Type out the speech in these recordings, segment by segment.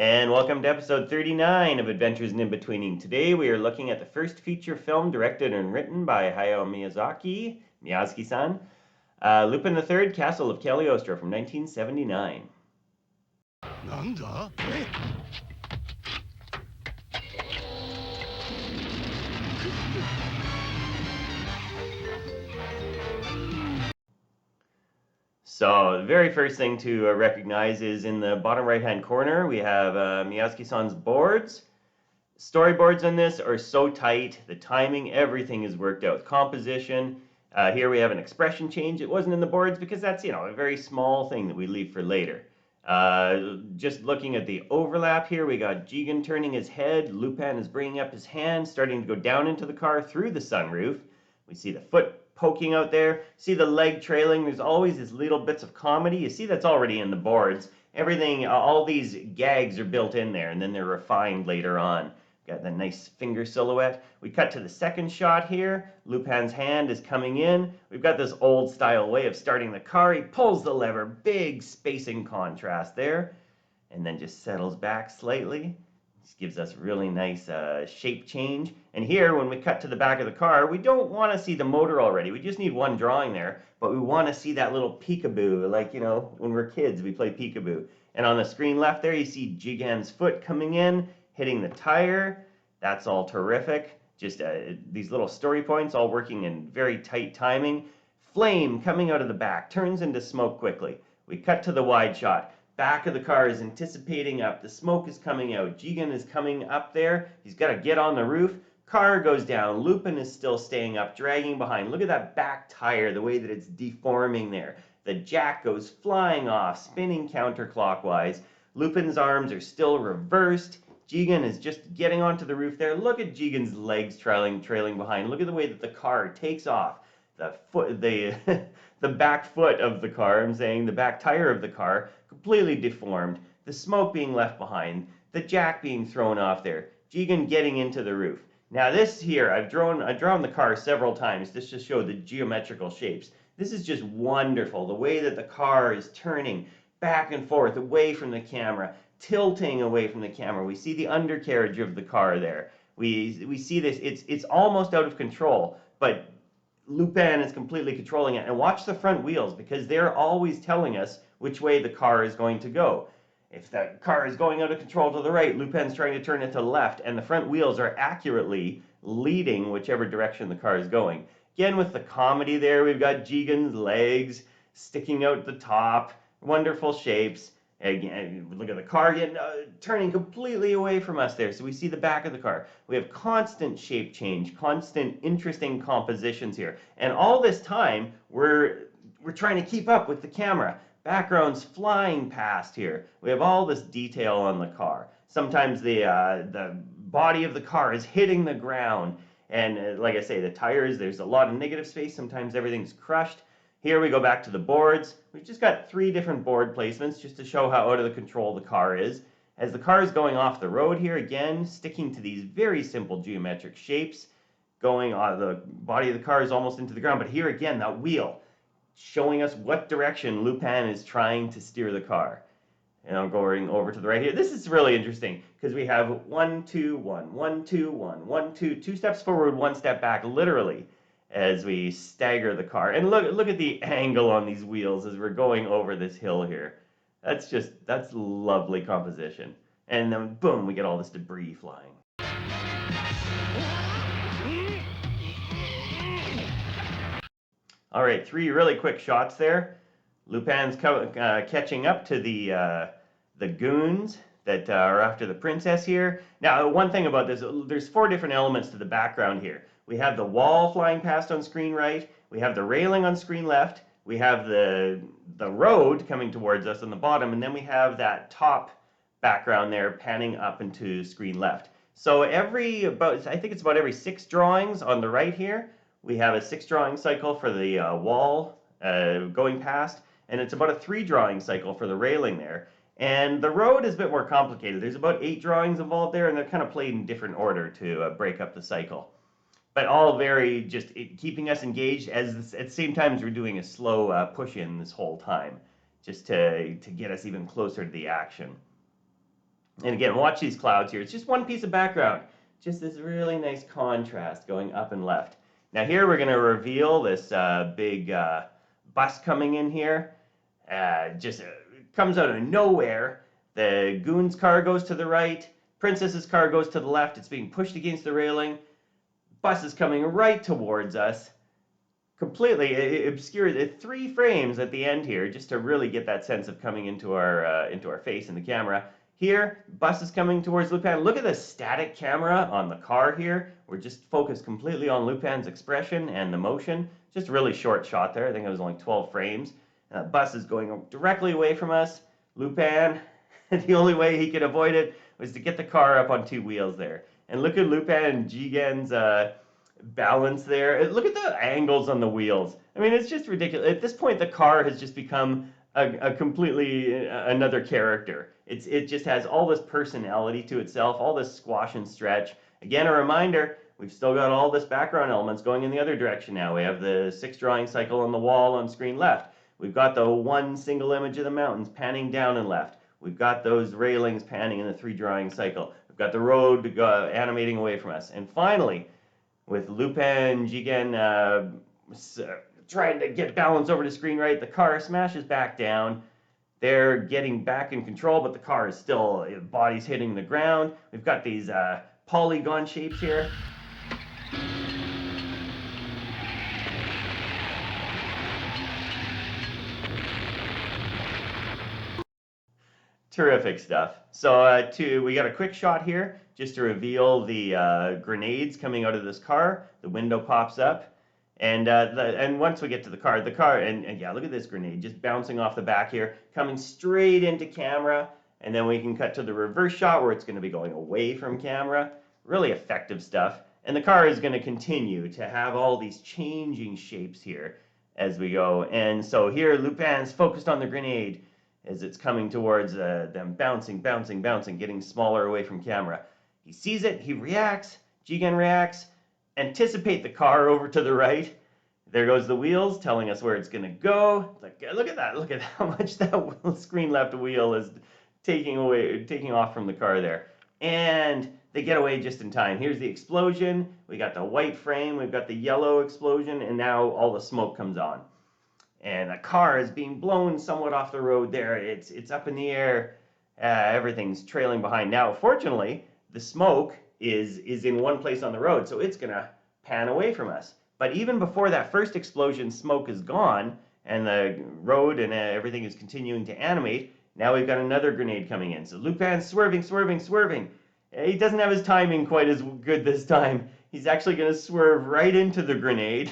And welcome to episode 39 of Adventures in Inbetweening. Today we are looking at the first feature film directed and written by Hayao Mayazaki, Miyazaki-san, Lupin III, Castle of Cagliostro from 1979. So the very first thing to recognize is in the bottom right-hand corner, we have Miyazaki-san's boards. Storyboards on this are so tight, the timing, everything is worked out. Composition, here we have an expression change. It wasn't in the boards because that's, a very small thing that we leave for later. Just looking at the overlap here, we got Jigen turning his head, Lupin is bringing up his hand, starting to go down into the car through the sunroof. We see the foot poking out there, see the leg trailing. There's always these little bits of comedy. You see that's already in the boards. Everything, all these gags are built in there, and then they're refined later on. Got the nice finger silhouette. We cut to the second shot here. Lupin's hand is coming in. We've got this old style way of starting the car. He pulls the lever, big spacing contrast there, and then just settles back slightly. This gives us really nice shape change. And here, when we cut to the back of the car, we don't want to see the motor already. We just need one drawing there, but we want to see that little peekaboo, like, when we're kids, we play peekaboo. And on the screen left there, you see Jigen's foot coming in, hitting the tire. That's all terrific. Just these little story points all working in very tight timing. Flame coming out of the back, turns into smoke quickly. We cut to the wide shot. Back of the car is anticipating up. The smoke is coming out. Jigen is coming up there. He's got to get on the roof. Car goes down. Lupin is still staying up, dragging behind. Look at that back tire, the way that it's deforming there. The jack goes flying off, spinning counterclockwise. Lupin's arms are still reversed. Jigen is just getting onto the roof there. Look at Jigen's legs trailing behind. Look at the way that the car takes off. The back foot of the car, the back tire of the car, completely deformed. The smoke being left behind. The jack being thrown off there. Jigen getting into the roof. Now this here, I've drawn the car several times just to show the geometrical shapes. This is just wonderful. The way that the car is turning back and forth away from the camera, tilting away from the camera. We see the undercarriage of the car there. We see this. It's almost out of control, but Lupin is completely controlling it. And watch the front wheels, because they're always telling us which way the car is going to go. If the car is going out of control to the right, Lupin's trying to turn it to the left, and the front wheels are accurately leading whichever direction the car is going. Again, with the comedy there, we've got Jigen's legs sticking out the top, wonderful shapes. Again, look at the car again, turning completely away from us there. So we see the back of the car. We have constant shape change, constant interesting compositions here. And all this time, we're trying to keep up with the camera. Backgrounds flying past here. We have all this detail on the car. Sometimes the body of the car is hitting the ground. And like I say, the tires, there's a lot of negative space. Sometimes everything's crushed. Here we go back to the boards. We've just got 3 different board placements just to show how out of the control the car is. As the car is going off the road here, again, sticking to these very simple geometric shapes, going on the body of the car is almost into the ground. But here again, that wheel showing us what direction Lupin is trying to steer the car. And I'm going over to the right here. This is really interesting because we have 1, 2, 1, 1, 2, 1, 1, 2, 2 steps forward, 1 step back, literally, as we stagger the car. And look at the angle on these wheels as we're going over this hill here. That's lovely composition. And then boom, we get all this debris flying. All right, 3 really quick shots there. Lupin's catching up to the goons that are after the princess here. Now, one thing about this, there's 4 different elements to the background here. We have the wall flying past on screen right. We have the railing on screen left. We have the road coming towards us on the bottom, and then we have that top background there panning up into screen left. So I think it's about every 6 drawings on the right here, we have a 6 drawing cycle for the wall going past, and it's about a 3 drawing cycle for the railing there. And the road is a bit more complicated. There's about 8 drawings involved there, and they're kind of played in different order to break up the cycle. But all very just keeping us engaged at the same time as we're doing a slow push-in this whole time, just to get us even closer to the action. And again, watch these clouds here. It's just one piece of background. Just this really nice contrast going up and left. Now here we're going to reveal this big bus coming in here. Just comes out of nowhere. The goon's car goes to the right. Princess's car goes to the left. It's being pushed against the railing. Bus is coming right towards us. Completely obscured. 3 frames at the end here, just to really get that sense of coming into our face in the camera. Here, bus is coming towards Lupin. Look at the static camera on the car here. We're just focused completely on Lupin's expression and the motion. Just a really short shot there. I think it was only 12 frames. Bus is going directly away from us. Lupin, the only way he could avoid it was to get the car up on 2 wheels there. And look at Lupin and Jigen's balance there. Look at the angles on the wheels. I mean, it's just ridiculous. At this point, the car has just become a completely another character. It just has all this personality to itself, all this squash and stretch. Again, a reminder, we've still got all this background elements going in the other direction now. We have the 6 drawing cycle on the wall on screen left. We've got the 1 single image of the mountains panning down and left. We've got those railings panning in the 3 drawing cycle. We've got the road animating away from us. And finally, with Lupin, Jigen trying to get balance over the screen right, the car smashes back down. They're getting back in control, but the car is still, body's hitting the ground. We've got these polygon shapes here. Terrific stuff. So we got a quick shot here just to reveal the grenades coming out of this car. The window pops up. And once we get to the car, and yeah, look at this grenade just bouncing off the back here, coming straight into camera. And then we can cut to the reverse shot where it's going to be going away from camera. Really effective stuff. And the car is going to continue to have all these changing shapes here as we go. And so here, Lupin's focused on the grenade as it's coming towards them, bouncing, getting smaller away from camera. He sees it, he reacts, Jigen reacts. Anticipate the car over to the right. There goes the wheels, telling us where it's going to go. Like, look at that. Look at how much that screen left wheel is taking off from the car there. And they get away just in time. Here's the explosion. We got the white frame. We've got the yellow explosion. And now all the smoke comes on. And the car is being blown somewhat off the road there. It's up in the air. Everything's trailing behind. Now, fortunately, the smoke is in one place on the road, so it's going to pan away from us. But even before that first explosion, smoke is gone, and the road and everything is continuing to animate. Now we've got another grenade coming in. So Lupin's swerving. He doesn't have his timing quite as good this time. He's actually going to swerve right into the grenade.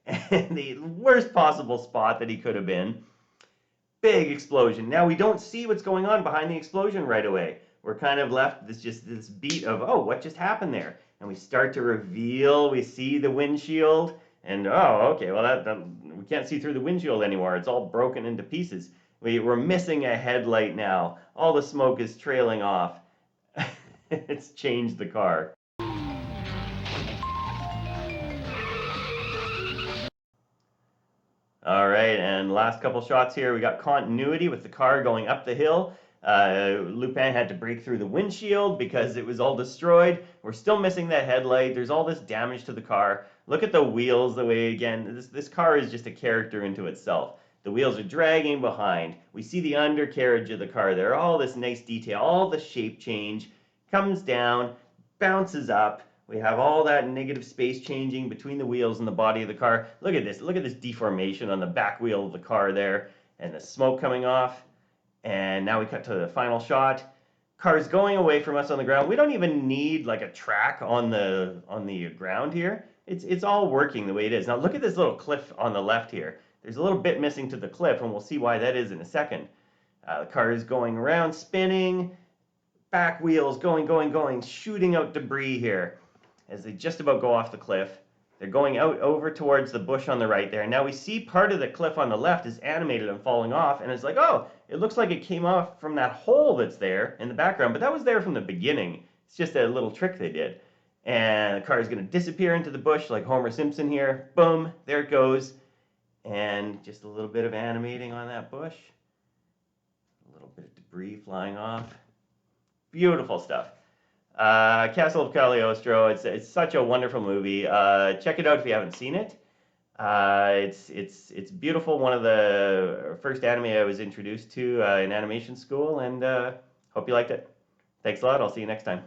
And the worst possible spot that he could have been. Big explosion. Now we don't see what's going on behind the explosion right away. We're kind of left this beat of, oh, what just happened there? And we start to reveal, we see the windshield, and oh, okay, well, we can't see through the windshield anymore. It's all broken into pieces. We're missing a headlight now. All the smoke is trailing off. It's changed the car. All right, and last couple shots here. We got continuity with the car going up the hill. Lupin had to break through the windshield because it was all destroyed. We're still missing that headlight. There's all this damage to the car. Look at the wheels the way, again, this car is just a character into itself. The wheels are dragging behind. We see the undercarriage of the car there. All this nice detail, all the shape change comes down, bounces up. We have all that negative space changing between the wheels and the body of the car. Look at this deformation on the back wheel of the car there, and the smoke coming off. And now we cut to the final shot. Car's going away from us on the ground. We don't even need like a track on the ground here. It's all working the way it is. Now look at this little cliff on the left here. There's a little bit missing to the cliff, and we'll see why that is in a second. The car is going around, spinning, back wheels going, shooting out debris here as they just about go off the cliff. They're going out over towards the bush on the right there. Now we see part of the cliff on the left is animated and falling off, and it's like, oh, it looks like it came off from that hole that's there in the background, but that was there from the beginning. It's just a little trick they did. And the car is going to disappear into the bush like Homer Simpson here. Boom, there it goes. And just a little bit of animating on that bush. A little bit of debris flying off. Beautiful stuff. Castle of Cagliostro. It's such a wonderful movie. Check it out if you haven't seen it. It's beautiful. One of the first anime I was introduced to in animation school, and hope you liked it. Thanks a lot. I'll see you next time.